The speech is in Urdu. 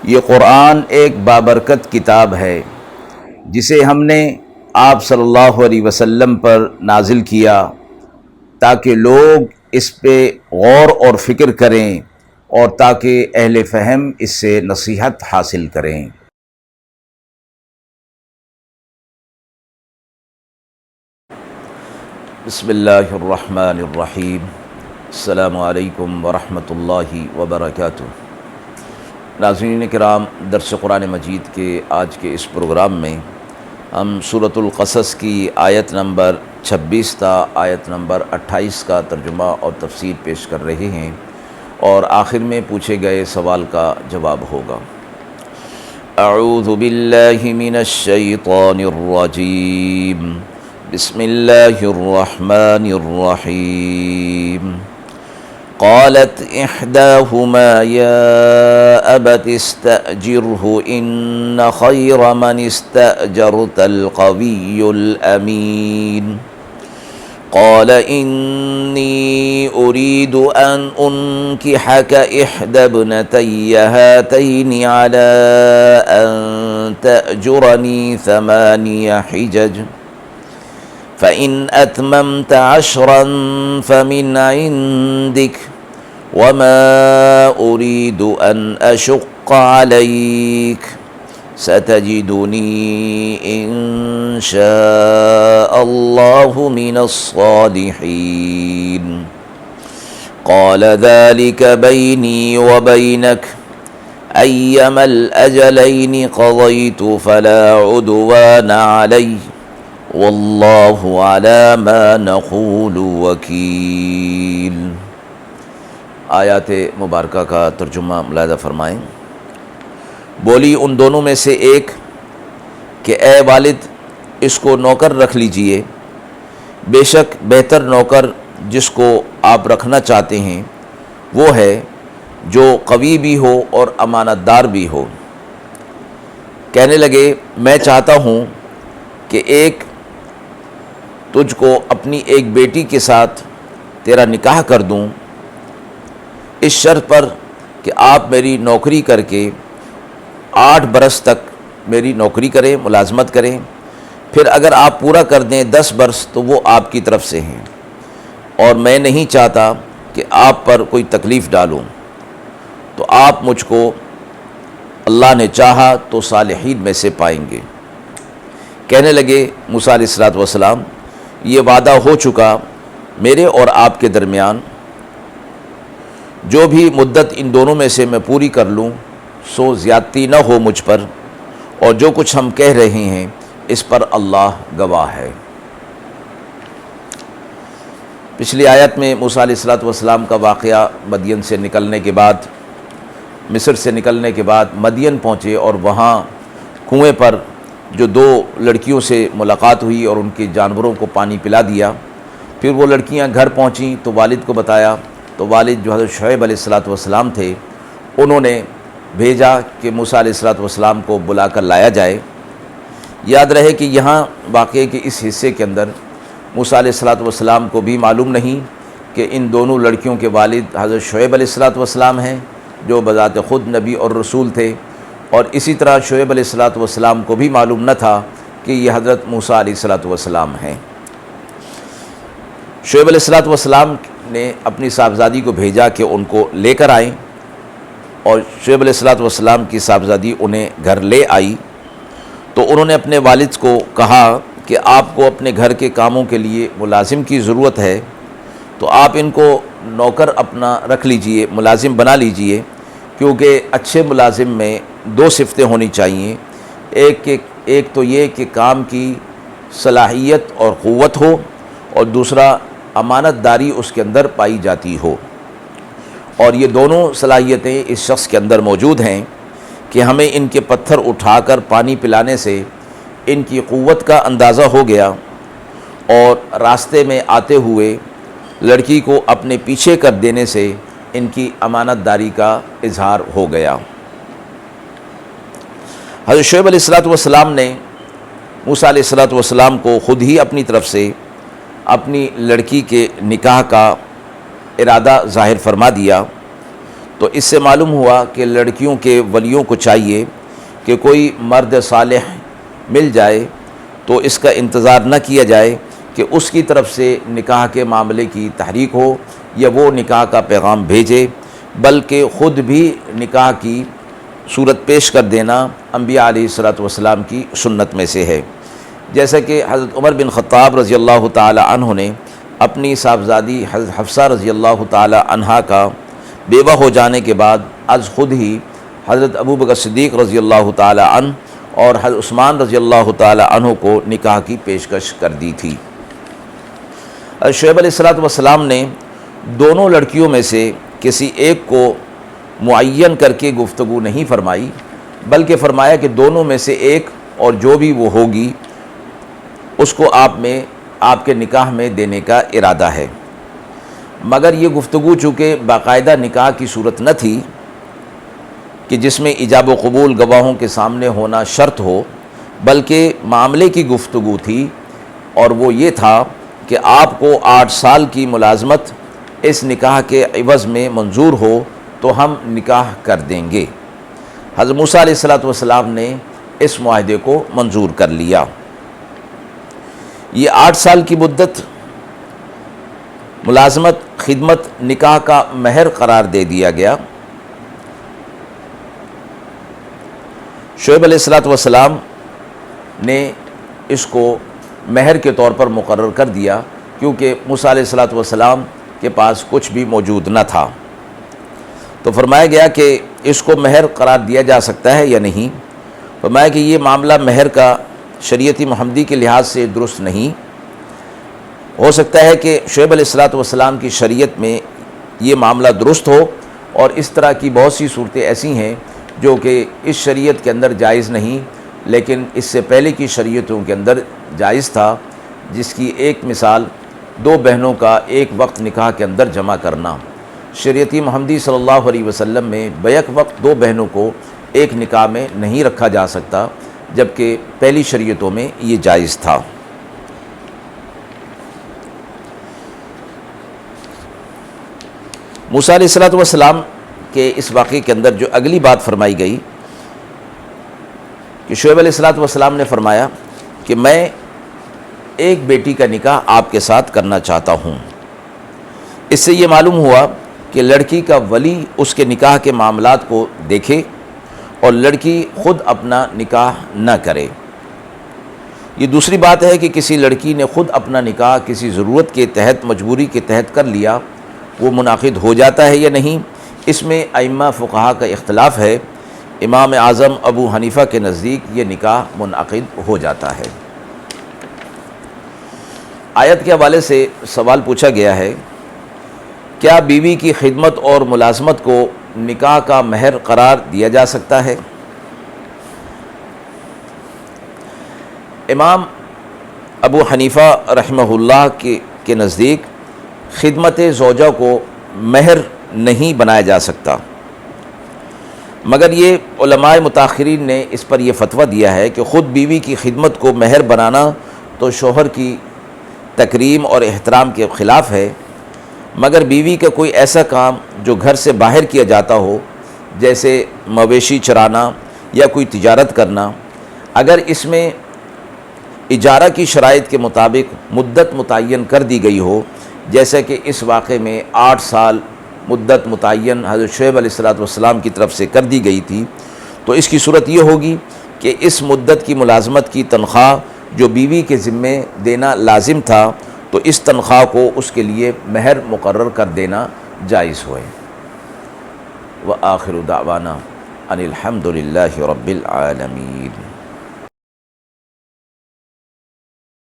یہ قرآن ایک بابرکت کتاب ہے جسے ہم نے آپ صلی اللہ علیہ وسلم پر نازل کیا تاکہ لوگ اس پہ غور اور فکر کریں اور تاکہ اہل فہم اس سے نصیحت حاصل کریں۔ بسم اللہ الرحمن الرحیم۔ السلام علیکم ورحمۃ اللہ وبرکاتہ۔ ناظرین کرام، درس قرآن مجید کے آج کے اس پروگرام میں ہم سورۃ القصص کی آیت نمبر 26 تا آیت نمبر 28 کا ترجمہ اور تفسیر پیش کر رہے ہیں، اور آخر میں پوچھے گئے سوال کا جواب ہوگا۔ اعوذ باللہ من الشیطان الرجیم، بسم اللہ الرحمن الرحیم۔ قالت احداهما يا أبت استأجره إن خير من استأجرت القوي الأمين قال إني أريد أن أنكحك إحدى ابنتي هاتين على أن تأجرني 8 حجج فإن أتممت 10 فمن عندك وما أريد أن أشق عليك ستجدني إن شاء الله من الصالحين قال ذلك بيني وبينك أيما الأجلين قضيت فلا عدوان علي واللہ علی ما نقول وکیل۔ آیات مبارکہ کا ترجمہ ملاحظہ فرمائیں۔ بولی ان دونوں میں سے ایک کہ اے والد، اس کو نوکر رکھ لیجئے، بے شک بہتر نوکر جس کو آپ رکھنا چاہتے ہیں وہ ہے جو قوی بھی ہو اور امانت دار بھی ہو۔ کہنے لگے میں چاہتا ہوں کہ ایک تجھ کو اپنی ایک بیٹی کے ساتھ تیرا نکاح کر دوں، اس شرط پر کہ آپ میری نوکری کر کے 8 برس تک میری نوکری کریں، ملازمت کریں، پھر اگر آپ پورا کر دیں 10 برس تو وہ آپ کی طرف سے ہیں، اور میں نہیں چاہتا کہ آپ پر کوئی تکلیف ڈالوں، تو آپ مجھ کو اللہ نے چاہا تو صالحین میں سے پائیں گے۔ کہنے لگے موسیٰ علیہ السلام، یہ وعدہ ہو چکا میرے اور آپ کے درمیان، جو بھی مدت ان دونوں میں سے میں پوری کر لوں سو زیادتی نہ ہو مجھ پر، اور جو کچھ ہم کہہ رہے ہیں اس پر اللہ گواہ ہے۔ پچھلی آیت میں موسیٰ علیہ السلام کا واقعہ مدین سے نکلنے کے بعد، مصر سے نکلنے کے بعد مدین پہنچے، اور وہاں کنویں پر جو 2 لڑکیوں سے ملاقات ہوئی اور ان کے جانوروں کو پانی پلا دیا۔ پھر وہ لڑکیاں گھر پہنچیں تو والد کو بتایا، تو والد جو حضرت شعیب علیہ السلام تھے، انہوں نے بھیجا کہ موسیٰ علیہ السلام کو بلا کر لایا جائے۔ یاد رہے کہ یہاں واقعے کے اس حصے کے اندر موسیٰ علیہ السلام کو بھی معلوم نہیں کہ ان دونوں لڑکیوں کے والد حضرت شعیب علیہ السلام ہیں، جو بذات خود نبی اور رسول تھے، اور اسی طرح شعیب علیہ السلام کو بھی معلوم نہ تھا کہ یہ حضرت موسیٰ علیہ السلام ہیں۔ شعیب علیہ السلام نے اپنی صاحبزادی کو بھیجا کہ ان کو لے کر آئیں، اور شعیب علیہ السلام کی صاحبزادی انہیں گھر لے آئی، تو انہوں نے اپنے والد کو کہا کہ آپ کو اپنے گھر کے کاموں کے لیے ملازم کی ضرورت ہے، تو آپ ان کو نوکر اپنا رکھ لیجئے، ملازم بنا لیجئے، کیونکہ اچھے ملازم میں 2 صفتیں ہونی چاہیے، ایک تو یہ کہ کام کی صلاحیت اور قوت ہو، اور دوسرا امانت داری اس کے اندر پائی جاتی ہو۔ اور یہ دونوں صلاحیتیں اس شخص کے اندر موجود ہیں کہ ہمیں ان کے پتھر اٹھا کر پانی پلانے سے ان کی قوت کا اندازہ ہو گیا، اور راستے میں آتے ہوئے لڑکی کو اپنے پیچھے کر دینے سے ان کی امانت داری کا اظہار ہو گیا۔ حضرت شعیب علیہ السلام نے موسیٰ علیہ السلام کو خود ہی اپنی طرف سے اپنی لڑکی کے نکاح کا ارادہ ظاہر فرما دیا، تو اس سے معلوم ہوا کہ لڑکیوں کے ولیوں کو چاہیے کہ کوئی مرد صالح مل جائے تو اس کا انتظار نہ کیا جائے کہ اس کی طرف سے نکاح کے معاملے کی تحریک ہو یا وہ نکاح کا پیغام بھیجے، بلکہ خود بھی نکاح کی صورت پیش کر دینا انبیاء علیہ الصلوۃ والسلام کی سنت میں سے ہے۔ جیسا کہ حضرت عمر بن خطاب رضی اللہ تعالی عنہ نے اپنی صاحبزادی حضرت حفصہ رضی اللہ تعالی عنہا کا بیوہ ہو جانے کے بعد از خود ہی حضرت ابوبکر صدیق رضی اللہ تعالی عنہ اور حضرت عثمان رضی اللہ تعالی عنہ کو نکاح کی پیشکش کر دی تھی۔ شعیب علیہ الصلوۃ والسلام نے دونوں لڑکیوں میں سے کسی ایک کو معین کر کے گفتگو نہیں فرمائی، بلکہ فرمایا کہ دونوں میں سے ایک اور جو بھی وہ ہوگی اس کو آپ کے نکاح میں دینے کا ارادہ ہے۔ مگر یہ گفتگو چونکہ باقاعدہ نکاح کی صورت نہ تھی کہ جس میں ایجاب و قبول گواہوں کے سامنے ہونا شرط ہو، بلکہ معاملے کی گفتگو تھی، اور وہ یہ تھا کہ آپ کو 8 سال کی ملازمت اس نکاح کے عوض میں منظور ہو تو ہم نکاح کر دیں گے۔ حضرت موسیٰ علیہ الصلوۃ والسلام نے اس معاہدے کو منظور کر لیا۔ یہ 8 سال کی مدت ملازمت، خدمت، نکاح کا مہر قرار دے دیا گیا۔ شعیب علیہ الصلوۃ والسلام نے اس کو مہر کے طور پر مقرر کر دیا، کیونکہ موسیٰ علیہ الصلوۃ والسلام کے پاس کچھ بھی موجود نہ تھا۔ تو فرمایا گیا کہ اس کو مہر قرار دیا جا سکتا ہے یا نہیں۔ فرمایا کہ یہ معاملہ مہر کا شریعت محمدی کے لحاظ سے درست نہیں ہو سکتا ہے کہ شعیب علیہ الصلوۃ والسلام کی شریعت میں یہ معاملہ درست ہو، اور اس طرح کی بہت سی صورتیں ایسی ہیں جو کہ اس شریعت کے اندر جائز نہیں، لیکن اس سے پہلے کی شریعتوں کے اندر جائز تھا، جس کی ایک مثال 2 بہنوں کا ایک وقت نکاح کے اندر جمع کرنا۔ شریعت محمدی صلی اللہ علیہ وسلم میں بیک وقت 2 بہنوں کو ایک نکاح میں نہیں رکھا جا سکتا، جبکہ پہلی شریعتوں میں یہ جائز تھا۔ موسیٰ علیہ الصلوۃ والسلام کے اس واقعے کے اندر جو اگلی بات فرمائی گئی کہ شعیب علیہ الصلوۃ والسلام نے فرمایا کہ میں ایک بیٹی کا نکاح آپ کے ساتھ کرنا چاہتا ہوں۔ اس سے یہ معلوم ہوا کہ لڑکی کا ولی اس کے نکاح کے معاملات کو دیکھے اور لڑکی خود اپنا نکاح نہ کرے۔ یہ دوسری بات ہے کہ کسی لڑکی نے خود اپنا نکاح کسی ضرورت کے تحت، مجبوری کے تحت کر لیا، وہ منعقد ہو جاتا ہے یا نہیں۔ اس میں ائمہ فقہا کا اختلاف ہے۔ امام اعظم ابو حنیفہ کے نزدیک یہ نکاح منعقد ہو جاتا ہے۔ آیت کے حوالے سے سوال پوچھا گیا ہے، کیا بیوی کی خدمت اور ملازمت کو نکاح کا مہر قرار دیا جا سکتا ہے؟ امام ابو حنیفہ رحمہ اللہ کے نزدیک خدمت زوجہ کو مہر نہیں بنایا جا سکتا، مگر یہ علماء متاخرین نے اس پر یہ فتویٰ دیا ہے کہ خود بیوی کی خدمت کو مہر بنانا تو شوہر کی تکریم اور احترام کے خلاف ہے، مگر بیوی کا کوئی ایسا کام جو گھر سے باہر کیا جاتا ہو، جیسے مویشی چرانا یا کوئی تجارت کرنا، اگر اس میں اجارہ کی شرائط کے مطابق مدت متعین کر دی گئی ہو، جیسا کہ اس واقعے میں 8 سال مدت متعین حضرت شعیب علیہ الصلوۃ والسلام کی طرف سے کر دی گئی تھی، تو اس کی صورت یہ ہوگی کہ اس مدت کی ملازمت کی تنخواہ جو بیوی کے ذمے دینا لازم تھا، تو اس تنخواہ کو اس کے لیے مہر مقرر کر دینا جائز ہوئے۔ وآخر دعوانا ان الحمد للہ رب العالمین۔